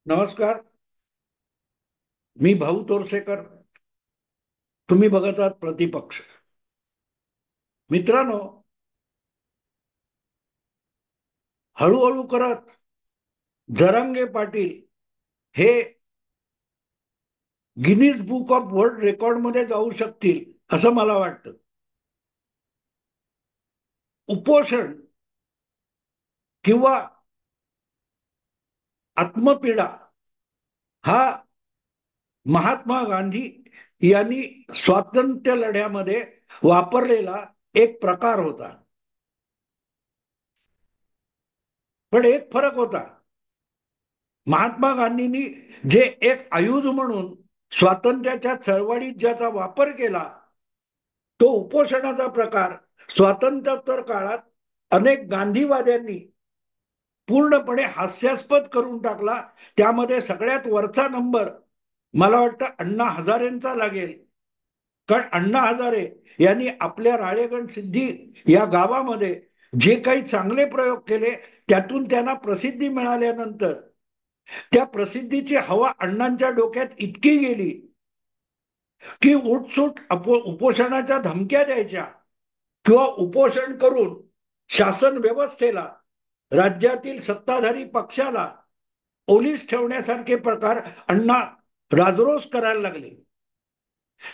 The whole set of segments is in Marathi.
नमस्कार. मी भाऊ तोरसेकर. तुम्ही बघत आहात प्रतिपक्ष. मित्रांनो, हळूहळू करत जरांगे पाटील हे Guinness book of world record मध्ये जाऊ शकतील असं मला वाटतं. उपोषण किंवा आत्मपीडा हा महात्मा गांधी यांनी स्वातंत्र्य लढ्यामध्ये वापरलेला एक प्रकार होता. पण एक फरक होता. महात्मा गांधींनी जे एक आयुध म्हणून स्वातंत्र्याच्या चळवळीत ज्याचा वापर केला, तो उपोषणाचा प्रकार स्वातंत्र्योत्तर काळात अनेक गांधीवाद्यांनी पूर्णपणे हास्यास्पद करून टाकला. त्यामध्ये सगळ्यात वरचा नंबर मला वाटतं अण्णा हजारेंचा लागेल. कारण अण्णा हजारे यांनी आपल्या राळेगण सिद्धी या गावामध्ये जे काही चांगले प्रयोग केले, त्यातून त्यांना प्रसिद्धी मिळाल्यानंतर त्या प्रसिद्धीची हवा अण्णांच्या डोक्यात इतकी गेली की उठसूट उपोषणाच्या धमक्या द्यायच्या किंवा उपोषण करून शासन व्यवस्थेला, राज्यातील सत्ताधारी पक्षाला ओलीस ठेवण्यासारखे प्रकार अण्णा राजरोस करायला लागले.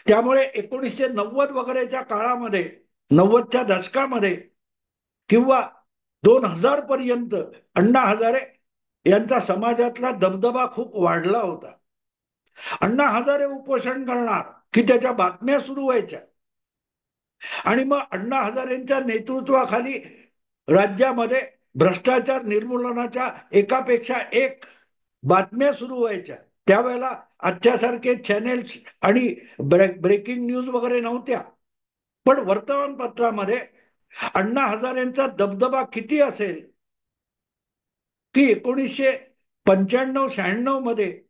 त्यामुळे 1990 वगैरेच्या काळामध्ये, 90च्या दशकामध्ये किंवा 2000 पर्यंत अण्णा हजारे यांचा समाजातला दबदबा खूप वाढला होता. अण्णा हजारे उपोषण करणार की त्याच्या बातम्या सुरू व्हायच्या आणि मग अण्णा हजारेंच्या नेतृत्वाखाली राज्यामध्ये भ्रष्टाचार निर्मूलनाच्या एकापेक्षा एक बातम्या सुरू व्हायच्या. त्यावेळेला आजच्यासारखे चॅनेल्स आणि ब्रेकिंग न्यूज वगैरे नव्हत्या. पण वर्तमानपत्रामध्ये अण्णा हजारेंचा दबदबा किती असेल की 1995-96 मध्ये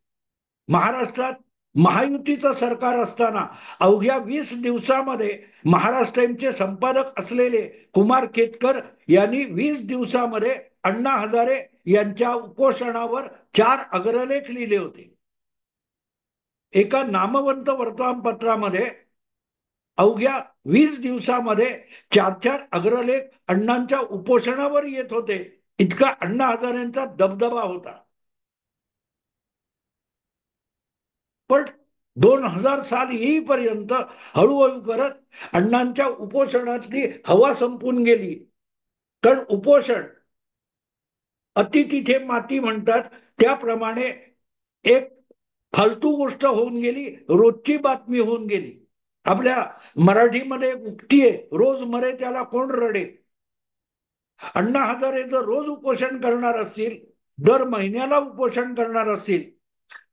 महाराष्ट्रात महायुतीचं सरकार असताना अवघ्या 20 दिवसामध्ये महाराष्ट्राचे संपादक असलेले कुमार केतकर यांनी 20 दिवसामध्ये अण्णा हजारे यांच्या उपोषणावर 4 अग्रलेख लिहिले होते. एका नामवंत वर्तमानपत्रामध्ये अवघ्या 20 दिवसामध्ये 4 अग्रलेख अण्णांच्या उपोषणावर येत होते. इतका अण्णा हजारेंचा दबदबा होता. पण 2000 साल येईपर्यंत हळूहळू करत अण्णांच्या उपोषणातली हवा संपून गेली. कारण उपोषण अति तिथे माती म्हणतात, त्याप्रमाणे एक फालतू गोष्ट होऊन गेली, रोजची बातमी होऊन गेली. आपल्या मराठीमध्ये उक्ती आहे, रोज मरे त्याला कोण रडे. अण्णा हजारे जर रोज उपोषण करणार असतील, दर महिन्याला उपोषण करणार असतील,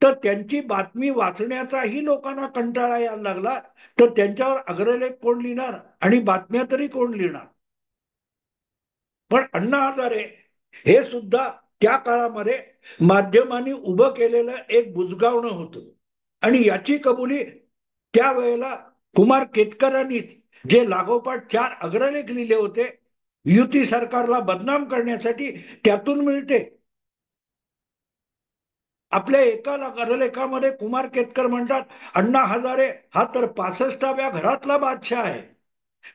तर त्यांची बातमी वाचण्याचाही लोकांना कंटाळा यायला लागला. तर त्यांच्यावर अग्रलेख कोण लिहिणार आणि बातम्या तरी कोण लिहिणार. पण अण्णा हजारे हे सुद्धा त्या काळामध्ये माध्यमांनी उभं केलेलं एक बुजगावणं होतं. आणि याची कबुली त्यावेळेला कुमार केतकरांनीच, जे लागोपाठ 4 अग्रलेख लिहिले होते युती सरकारला बदनाम करण्यासाठी, त्यातून मिळते. आपल्या एका अग्रलेखामध्ये कुमार केतकर म्हणतात, अण्णा हजारे हा तर 65व्या घरातला बादशाह आहे.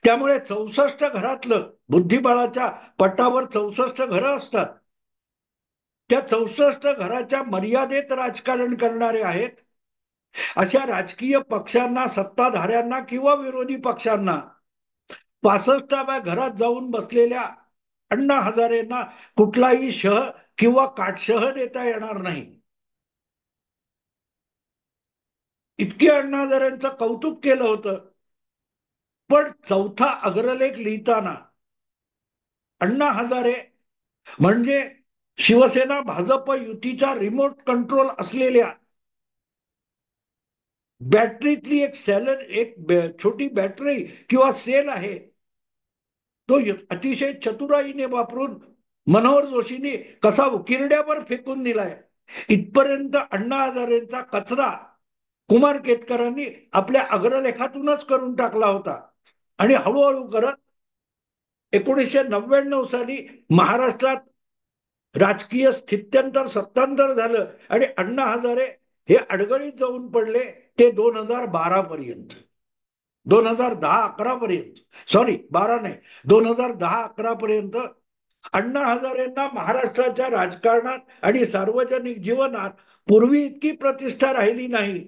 त्यामुळे 64 घरातलं, बुद्धिबळाच्या पटावर 64 घरं असतात, त्या 64 घराच्या मर्यादेत राजकारण करणारे आहेत. अशा राजकीय पक्षांना, सत्ताधाऱ्यांना किंवा विरोधी पक्षांना 65व्या घरात जाऊन बसलेल्या अण्णा हजारेंना कुठलाही शह किंवा काटशह देता येणार नाही. इतके अण्णा हजारेंचं कौतुक केलं होतं. पण चौथा अग्रलेख लिहिताना अण्णा हजारे म्हणजे शिवसेना भाजप युतीचा रिमोट कंट्रोल असलेल्या बॅटरीतली एक छोटी बॅटरी किंवा सेल आहे, तो अतिशय चतुराईने वापरून मनोहर जोशींनी कसा उकिरड्यावर फेकून दिलाय, इथपर्यंत अण्णा हजारेंचा कचरा कुमार केतकरांनी आपल्या अग्रलेखातूनच करून टाकला होता. आणि हळूहळू करत 1999 साली महाराष्ट्रात राजकीय स्थित्यंतर सत्तांतर झालं आणि अण्णा हजारे हे अडगळीत जाऊन पडले ते 2012 पर्यंत, 2010-11 पर्यंत, सॉरी 12 नाही, 2010-11 पर्यंत अण्णा हजारेंना महाराष्ट्राच्या राजकारणात आणि सार्वजनिक जीवनात पूर्वी इतकी प्रतिष्ठा राहिली नाही.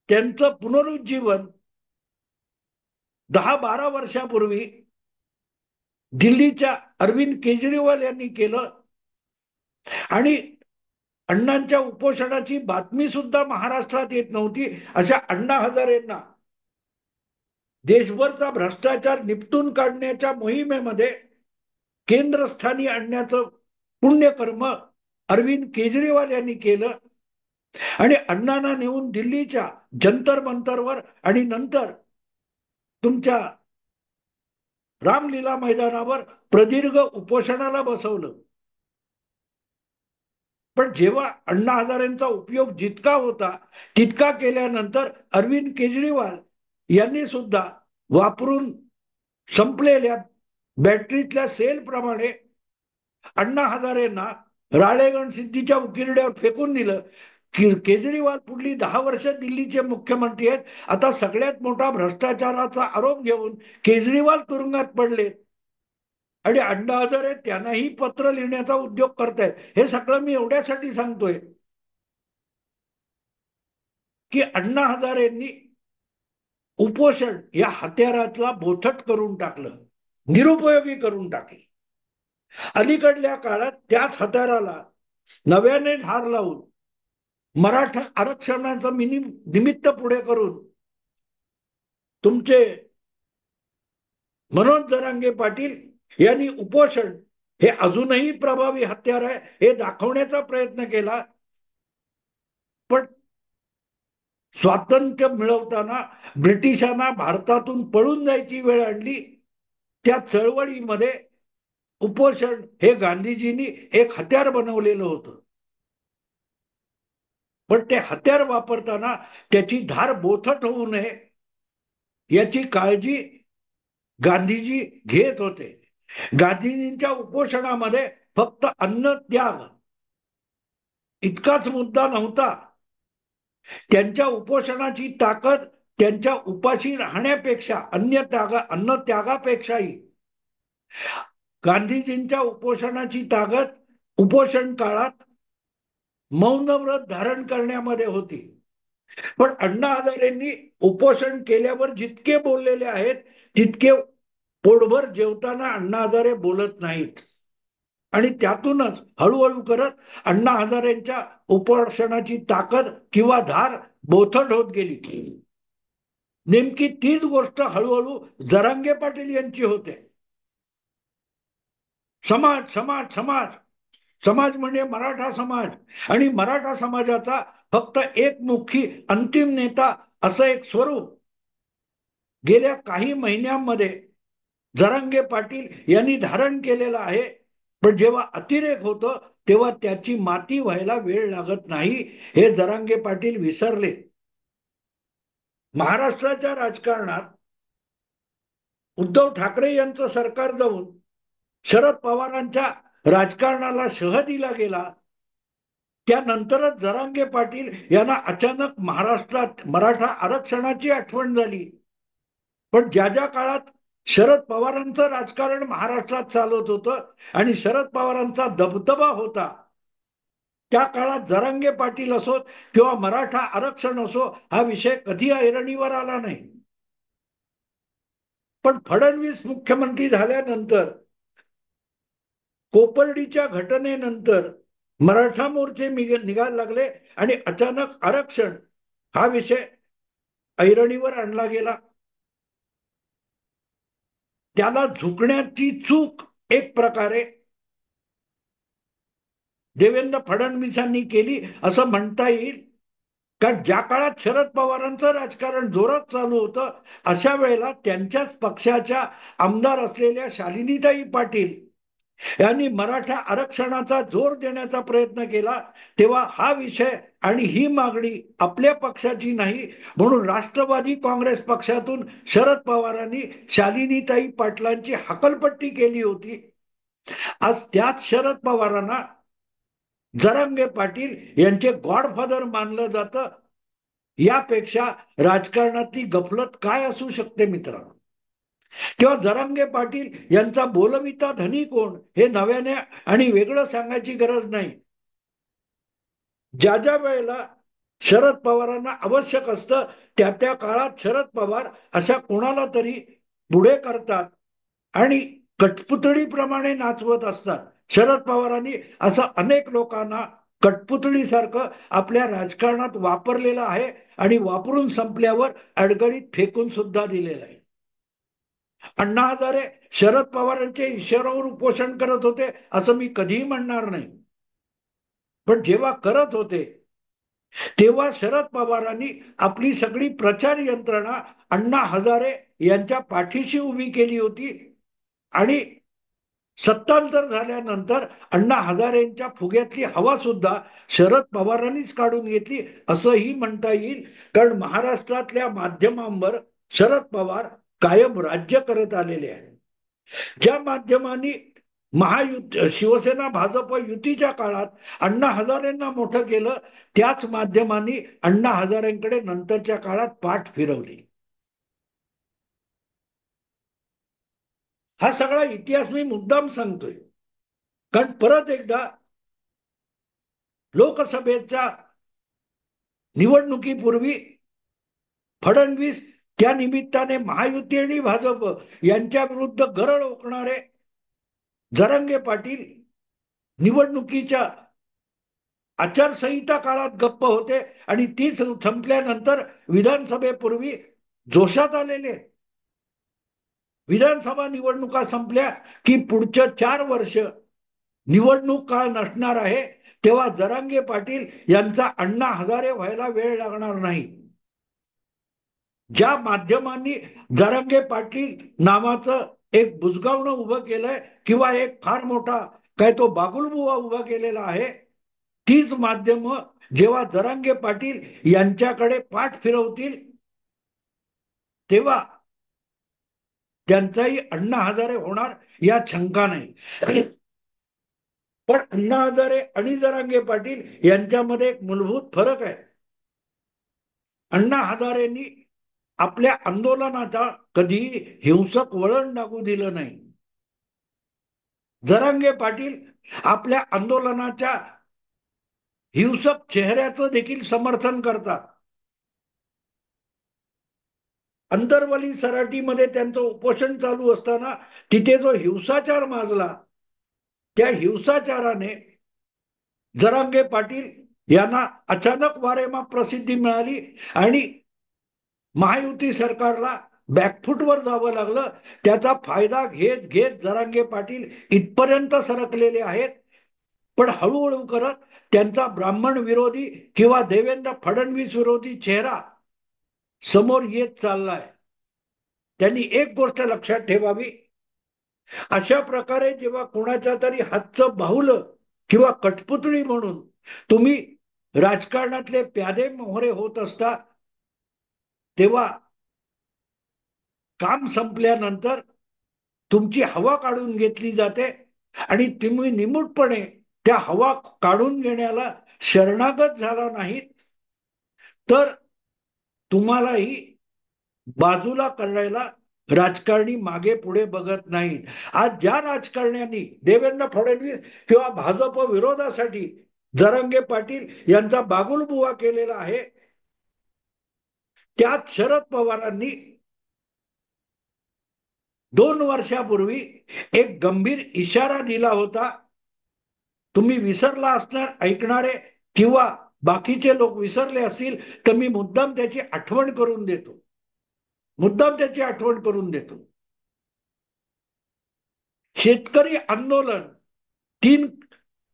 त्यांचं पुनरुज्जीवन 10-12 वर्षापूर्वी दिल्लीच्या अरविंद केजरीवाल यांनी केलं आणि अण्णांच्या उपोषणाची बातमी सुद्धा महाराष्ट्रात येत नव्हती. अशा अण्णा हजारेंना देशभरचा भ्रष्टाचार निपटून काढण्याच्या मोहिमेमध्ये केंद्रस्थानी आणण्याचं पुण्यकर्म अरविंद केजरीवाल यांनी केलं आणि अण्णांना नेऊन दिल्लीच्या जंतर मंतरवर आणि नंतर तुमच्या रामलीला मैदानावर प्रदीर्घ उपोषणाला बसवलं. पण जेव्हा अण्णा हजारेंचा उपयोग जितका होता तितका केल्यानंतर अरविंद केजरीवाल यांनी सुद्धा वापरून संपलेल्या बॅटरीतल्या सेलप्रमाणे अण्णा हजारेंना राळेगण सिद्धीच्या उकिरड्यावर फेकून दिलं. केजरीवाल पुढली 10 वर्ष दिल्लीचे मुख्यमंत्री आहेत. आता सगळ्यात मोठा भ्रष्टाचाराचा आरोप घेऊन केजरीवाल तुरुंगात पडले आणि अण्णा हजारे त्यांनाही पत्र लिहिण्याचा उद्योग करतायत. हे सगळं मी एवढ्यासाठी सांगतोय की अण्णा हजारेंनी उपोषण या हत्यारातला बोथट करून टाकलं, निरुपयोगी करून टाकले. अलीकडल्या काळात त्याच हत्याराला नव्याने धार लावून मराठा आरक्षणाचं निमित्त पुढे करून तुमचे मनोज जरांगे पाटील यांनी उपोषण हे अजूनही प्रभावी हत्यार आहे हे दाखवण्याचा प्रयत्न केला. पण स्वातंत्र्य मिळवताना ब्रिटिशांना भारतातून पळून जायची वेळ आणली. त्या चळवळीमध्ये उपोषण हे गांधीजींनी एक हत्यार बनवलेलं होतं. पण ते हत्यार वापरताना त्याची धार बोथट होऊ नये याची काळजी गांधीजी घेत होते. गांधीजींच्या उपोषणामध्ये फक्त अन्न त्याग इतकाच मुद्दा नव्हता. त्यांच्या उपोषणाची ताकद त्यांच्या उपाशी राहण्यापेक्षा अन्न त्यागापेक्षाही गांधीजींच्या उपोषणाची ताकद उपोषण काळात मौन व्रत धारण करण्यामध्ये होती. पण अण्णा हजारेंनी उपोषण केल्यावर जितके बोललेले आहेत तितके पोटभर जेवताना अण्णा हजारे बोलत नाहीत आणि त्यातूनच हळूहळू करत अण्णा हजारेंच्या उपोषणाची ताकद किंवा धार बोथट होत गेली. नेमकी तीच गोष्ट हळूहळू जरांगे पाटील यांची होते. समाज समाज समाज समाज म्हणजे मराठा समाज आणि मराठा समाजाचा फक्त एकमुखी अंतिम नेता असं एक स्वरूप गेल्या काही महिन्यांमध्ये जरांगे पाटील यांनी धारण केलेलं आहे. पण जेव्हा अतिरेक होतो तेव्हा त्याची माती व्हायला वेळ लागत नाही हे जरांगे पाटील विसरले. महाराष्ट्राच्या राजकारणात उद्धव ठाकरे यांचं सरकार जाऊन शरद पवारांच्या राजकारणाला शह दिला गेला. त्यानंतरच जरांगे पाटील यांना अचानक महाराष्ट्रात मराठा आरक्षणाची आठवण झाली. पण ज्या ज्या काळात शरद पवारांचं राजकारण महाराष्ट्रात चालत होतं आणि शरद पवारांचा दबदबा होता त्या काळात जरांगे पाटील असोत किंवा मराठा आरक्षण असो हा विषय कधी ऐरणीवर आला नाही. पण फडणवीस मुख्यमंत्री झाल्यानंतर कोपर्डीच्या घटनेनंतर मराठा मोर्चे निघायला लागले आणि अचानक आरक्षण हा विषय ऐरणीवर आणला गेला. त्याला झुकण्याची चूक एक प्रकारे देवेंद्र फडणवीसांनी केली असं म्हणता येईल. कारण ज्या काळात शरद पवारांचं राजकारण जोरात चालू होतं अशा वेळेला त्यांच्याच पक्षाच्या आमदार असलेल्या शालिनीताई पाटील यांनी मराठा आरक्षणाचा जोर देण्याचा प्रयत्न केला. तेव्हा हा विषय आणि ही मागणी आपल्या पक्षाची नाही म्हणून राष्ट्रवादी काँग्रेस पक्षातून शरद पवारांनी शालिनीताई पाटलांची हकलपट्टी केली होती. आज त्याच शरद पवारांना जरांगे पाटील यांचे गॉडफादर मानलं जातं. यापेक्षा राजकारणातली गफलत काय असू शकते मित्रांनो. तेव्हा जरांगे पाटील यांचा बोलविता धनी कोण हे नव्याने आणि वेगळं सांगायची गरज नाही. ज्या ज्या वेळेला शरद पवारांना आवश्यक असतं त्या त्या काळात शरद पवार अशा कोणाला तरी पुढे करतात आणि कठपुतळीप्रमाणे नाचवत असतात. शरद पवारांनी असं अनेक लोकांना कठपुतळीसारखं आपल्या राजकारणात वापरलेलं आहे आणि वापरून संपल्यावर अडगळीत फेकून सुद्धा दिलेलं आहे. अण्णा हजारे शरद पवारांच्या इशाऱ्यावर उपोषण करत होते असं मी कधीही म्हणणार नाही, पण जेव्हा करत होते तेव्हा शरद पवारांनी आपली सगळी प्रचार यंत्रणा अण्णा हजारे यांच्या पाठीशी उभी केली होती आणि सत्तांतर झाल्यानंतर अण्णा हजारेंच्या फुग्यातली हवा सुद्धा शरद पवारांनीच काढून घेतली असंही म्हणता येईल. कारण महाराष्ट्रातल्या माध्यमांवर शरद पवार कायम राज्य करत आलेले आहे. ज्या माध्यमांनी महायुती शिवसेना भाजप युतीच्या काळात अण्णा हजारेंना मोठं केलं त्याच माध्यमांनी अण्णा हजारेंकडे नंतरच्या काळात पाठ फिरवली. हा सगळा इतिहास मी मुद्दाम सांगतोय कारण परत एकदा लोकसभेच्या निवडणुकीपूर्वी फडणवीस त्या निमित्ताने महायुती आणि भाजप यांच्या विरुद्ध गरळ ओकणारे जरांगे पाटील निवडणुकीच्या आचारसंहिता काळात गप्प होते आणि ती संपल्यानंतर विधानसभेपूर्वी जोशात आलेले. विधानसभा निवडणुका संपल्या की पुढच्या 4 वर्ष निवडणूक काळ नसणार आहे तेव्हा जरांगे पाटील यांचा अण्णा हजारे व्हायला वेळ लागणार नाही. ज्या माध्यमांनी जरांगे पाटील नावाचं एक बुजगावणं उभं केलंय किंवा एक फार मोठा काय तो बागुलबुवा उभा केलेला आहे तीच माध्यम जेव्हा जरांगे पाटील यांच्याकडे पाठ फिरवतील तेव्हा त्यांचाही अण्णा हजारे होणार यात शंका नाही. पण अण्णा हजारे आणि जरांगे पाटील यांच्यामध्ये एक मूलभूत फरक आहे. अण्णा हजारेंनी आपल्या आंदोलनाचा कधीही हिंसक वळण लागू दिलं नाही. जरांगे पाटील आपल्या आंदोलनाच्या हिंसक चेहऱ्याचं देखील समर्थन करतात. अंतरवली सराटीमध्ये त्यांचं उपोषण चालू असताना तिथे जो हिंसाचार माजला त्या हिंसाचाराने जरांगे पाटील यांना अचानक वारेमाप प्रसिद्धी मिळाली आणि महायुती सरकारला बॅकफुटवर जावं लागलं. त्याचा फायदा घेत घेत जरांगे पाटील इथपर्यंत सरकलेले आहेत. पण हळूहळू करत त्यांचा ब्राह्मण विरोधी किंवा देवेंद्र फडणवीस विरोधी चेहरा समोर येत चाललाय. त्यांनी एक गोष्ट लक्षात ठेवावी, अशा प्रकारे जेव्हा कोणाच्या तरी हातचं बाहुलं किंवा कठपुतळी म्हणून तुम्ही राजकारणातले प्यादे मोहरे होत असता तेव्हा काम संपल्यानंतर तुमची हवा काढून घेतली जाते आणि तुम्ही निमूटपणे त्या हवा काढून घेण्याला शरणागत झाला नाहीत तर तुम्हालाही बाजूला करायला राजकारणी मागे पुढे बघत नाहीत. आज ज्या राजकारण्यांनी देवेंद्र फडणवीस किंवा भाजप विरोधासाठी जरांगे पाटील यांचा बागुलबुवा केलेला आहे त्यात शरद पवारांनी 2 वर्षापूर्वी एक गंभीर इशारा दिला होता. तुम्ही विसरला असणार ऐकणारे किंवा बाकीचे लोक विसरले असतील तर मी मुद्दाम त्याची आठवण करून देतो. शेतकरी आंदोलन 3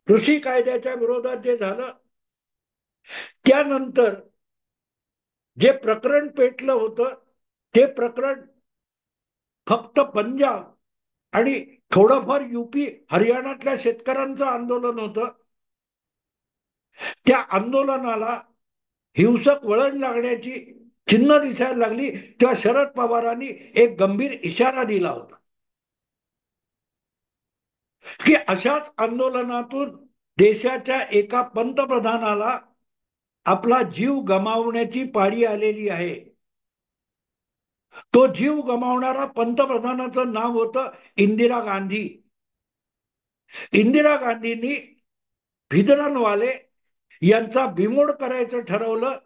कृषी कायद्याच्या विरोधात जे झालं त्यानंतर जे प्रकरण पेटलं होतं ते प्रकरण फक्त पंजाब आणि थोडंफार युपी हरियाणातल्या शेतकऱ्यांचं आंदोलन होतं. त्या आंदोलनाला हिंसक वळण लागण्याची चिन्ह दिसायला लागली तेव्हा शरद पवारांनी एक गंभीर इशारा दिला होता. की अशाच आंदोलनातून देशाच्या एका पंतप्रधानाला आपला जीव गमावण्याची पाळी आलेली आहे. तो जीव गमावणारा पंतप्रधानाचं नाव होतं इंदिरा गांधी. इंदिरा गांधींनी भिंद्रनवाले यांचा बिमोड करायचं ठरवलं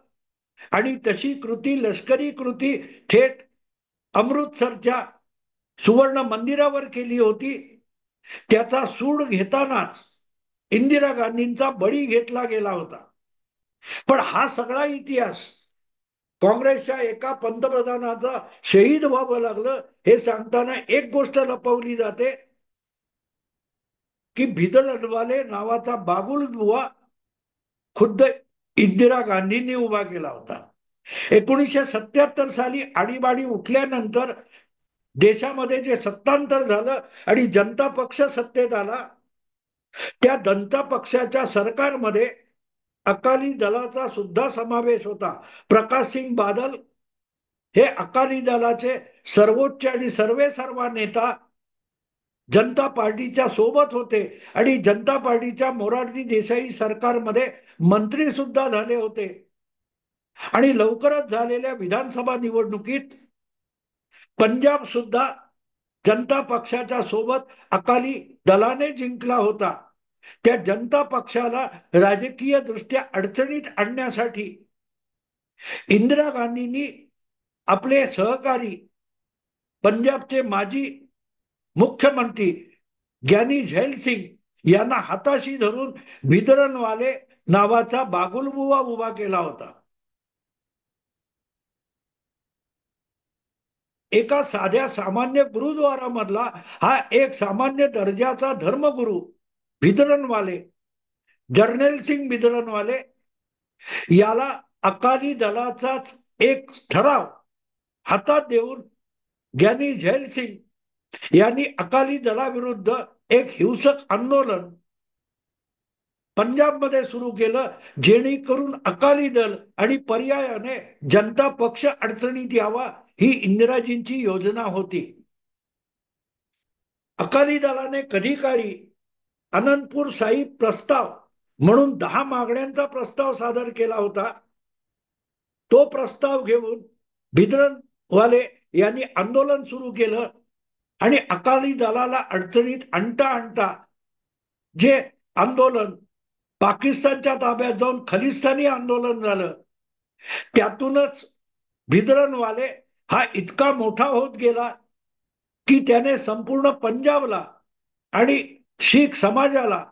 आणि तशी कृती, लष्करी कृती थेट अमृतसरच्या सुवर्ण मंदिरावर केली होती. त्याचा सूड घेतानाच इंदिरा गांधींचा बळी घेतला गेला होता. पण हा सगळा इतिहास काँग्रेसच्या एका पंतप्रधानाचा शहीद व्हावं लागलं हे सांगताना एक गोष्ट लपवली जाते की भिंद्रनवाले नावाचा बागुल बुवा खुद्द इंदिरा गांधींनी उभा केला होता. 1977 साली आणीबाणी उठल्यानंतर देशामध्ये जे सत्तांतर झालं आणि जनता पक्ष सत्तेत आला, त्या जनता पक्षाच्या सरकारमध्ये अकाली दलाचा सुद्धा समावेश होता. प्रकाश सिंग बादल हे अकाली दलाचे सर्वोच्च आणि सर्वेसर्वा नेता जनता पार्टीच्या सोबत होते आणि जनता पार्टीच्या मोरारजी देसाई सरकारमध्ये मंत्री सुद्धा झाले होते. आणि लवकरच झालेल्या विधानसभा निवडणुकीत पंजाब सुद्धा जनता पक्षाच्या सोबत अकाली दलाने जिंकला होता. त्या जनता पक्षाला राजकीय दृष्ट्या अडचणीत आणण्यासाठी इंदिरा गांधींनी आपले सहकारी पंजाबचे माजी मुख्यमंत्री ग्यानी झैल सिंग यांना हाताशी धरून भिंद्रनवाले नावाचा बागुलबुवा उभा केला होता. एका साध्या सामान्य गुरुद्वारामधला हा एक सामान्य दर्जाचा धर्मगुरू भिंद्रनवाले, जर्नेल सिंग भिंद्रनवाले याला अकाली दलाचाच एक ठराव हातात देऊन ग्यानी झैल सिंग यांनी अकाली दलाविरुद्ध एक हिंसक आंदोलन पंजाबमध्ये सुरू केलं, जेणेकरून अकाली दल आणि पर्यायाने जनता पक्ष अडचणीत यावा ही इंदिराजींची योजना होती. अकाली दलाने कधी काळी अनंतपूर साहिब प्रस्ताव म्हणून 10 मागण्यांचा प्रस्ताव सादर केला होता. तो प्रस्ताव घेऊन भिंद्रनवाले यांनी आंदोलन सुरू केलं आणि अकाली दलाला अडचणीत आणता आणता जे आंदोलन पाकिस्तानच्या ताब्यात जाऊन खलिस्तानी आंदोलन झालं, त्यातूनच भिंद्रनवाले हा इतका मोठा होत गेला की त्याने संपूर्ण पंजाबला आणि शीख समाजाला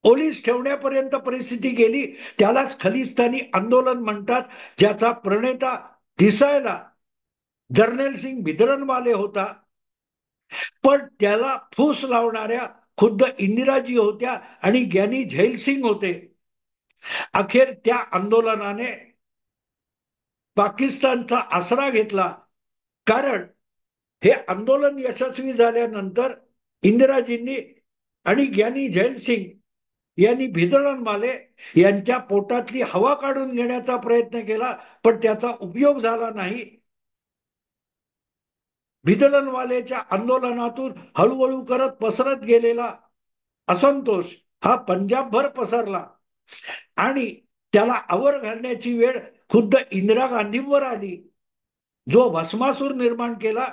ओलीस ठेवण्यापर्यंत परिस्थिती गेली. त्यालाच खलिस्तानी आंदोलन म्हणतात, ज्याचा प्रणेता दिसायला जर्नेल सिंग भिंद्रनवाले होता, पण त्याला फूस लावणाऱ्या खुद्द इंदिराजी होत्या आणि ग्यानी झैल सिंग होते. अखेर त्या आंदोलनाने पाकिस्तानचा आसरा घेतला, कारण हे आंदोलन यशस्वी झाल्यानंतर इंदिराजींनी आणि ग्यानी झैल सिंग यांनी भिंद्रनवाले यांच्या पोटातली हवा काढून घेण्याचा प्रयत्न केला, पण त्याचा उपयोग झाला नाही. भिंद्रनवालेच्या आंदोलनातून हळूहळू करत पसरत गेलेला असंतोष हा पंजाबभर पसरला आणि त्याला आवर घालण्याची वेळ खुद्द इंदिरा गांधींवर आली. जो भस्मासूर निर्माण केला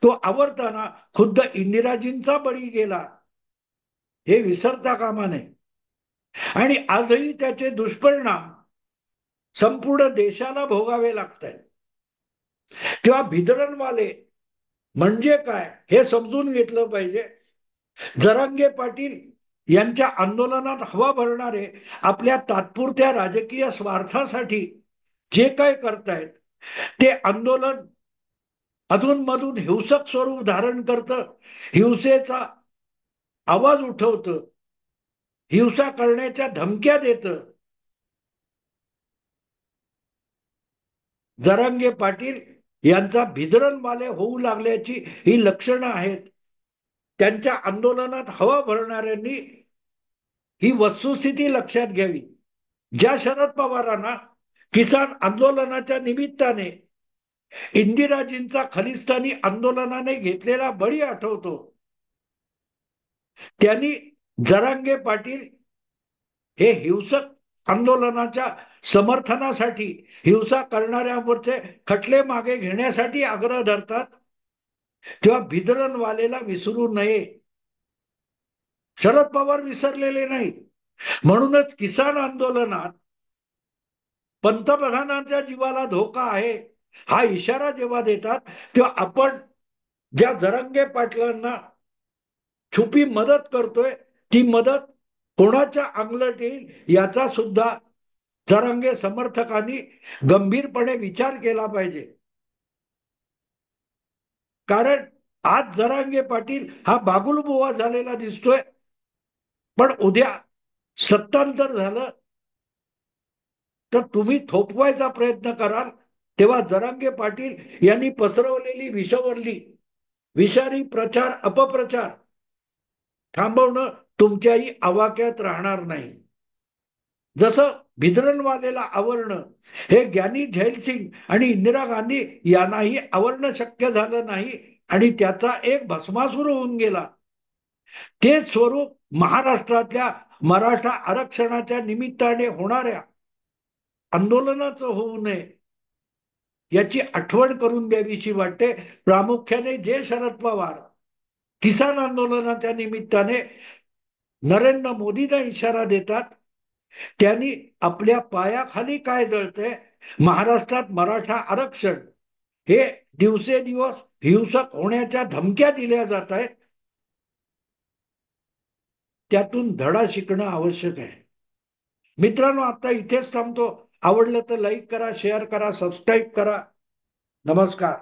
तो आवरताना खुद्द इंदिराजींचा बळी गेला, हे विसरता कामा नये. आणि आजही त्याचे दुष्परिणाम संपूर्ण देशाला भोगावे लागत आहेत. तेव्हा भिंद्रनवाले म्हणजे काय हे समजून घेतलं पाहिजे. जरांगे पाटील यांच्या आंदोलनात हवा भरणारे आपल्या तात्पुरत्या राजकीय स्वार्थासाठी जे काय करतायत ते आंदोलन अधूनमधून हिंसक स्वरूप धारण करतं, हिंसेचा आवाज उठवतं, हिंसा करण्याच्या धमक्या देतं. जरांगे पाटील यांचा भिंद्रनवाले होऊ लागल्याची ही लक्षणं आहेत. त्यांच्या आंदोलनात हवा भरणाऱ्यांनी ही वस्तुस्थिती लक्षात घ्यावी. ज्या शरद पवारांना किसान आंदोलनाच्या निमित्ताने इंदिराजींचा खलिस्तानी आंदोलनाने घेतलेला बळी आठवतो, त्यांनी जरांगे पाटील हे हिंसक आंदोलनाच्या समर्थनासाठी हिंसा करणाऱ्यांवरचे खटले मागे घेण्यासाठी आग्रह धरतात, तेव्हा भिदरणवालेला विसरू नये. शरद पवार विसरलेले नाहीत. म्हणूनच किसान आंदोलनात पंतप्रधानांच्या जीवाला धोका आहे हा इशारा जेव्हा देतात, तेव्हा आपण ज्या जरांगे पाटलांना छुपी मदत करतोय, ती मदत कोणाच्या अंगलट येईल याचा सुद्धा जरांगे समर्थकांनी गंभीरपणे विचार केला पाहिजे. कारण आज जरांगे पाटील हा बागुलबुवा झालेला दिसतोय, पण उद्या सत्तांतर झालं तर तुम्ही थोपवायचा प्रयत्न कराल, तेव्हा जरांगे पाटील यांनी पसरवलेली विषवल्ली, विषारी प्रचार अपप्रचार थांबवणं तुमच्याही आवाक्यात राहणार नाही. जसं भिदरणवालेला आवरणं हे ज्ञानी झैलसिंग आणि इंदिरा गांधी यांनाही आवरणं शक्य झालं नाही आणि त्याचा एक भस्मासुर होऊन गेला, तेच स्वरूप महाराष्ट्रातल्या मराठा आरक्षणाच्या निमित्ताने होणाऱ्या आंदोलनाचं होऊ नये याची आठवण करून द्यावीशी वाटते. प्रामुख्याने जे शरद पवार किसान आंदोलनाच्या निमित्ताने नरेंद्र मोदींना इशारा देतात, त्यांनी आपल्या पायाखाली काय जळतंय, महाराष्ट्रात मराठा आरक्षण हे दिवसेदिवस हिंसक होण्याच्या धमक्या दिल्या जात आहेत, त्यातून धडा शिकणं आवश्यक आहे. मित्रांनो, आता इथेच थांबतो. आवडलं तर लाईक करा, शेअर करा, सबस्क्राईब करा. नमस्कार.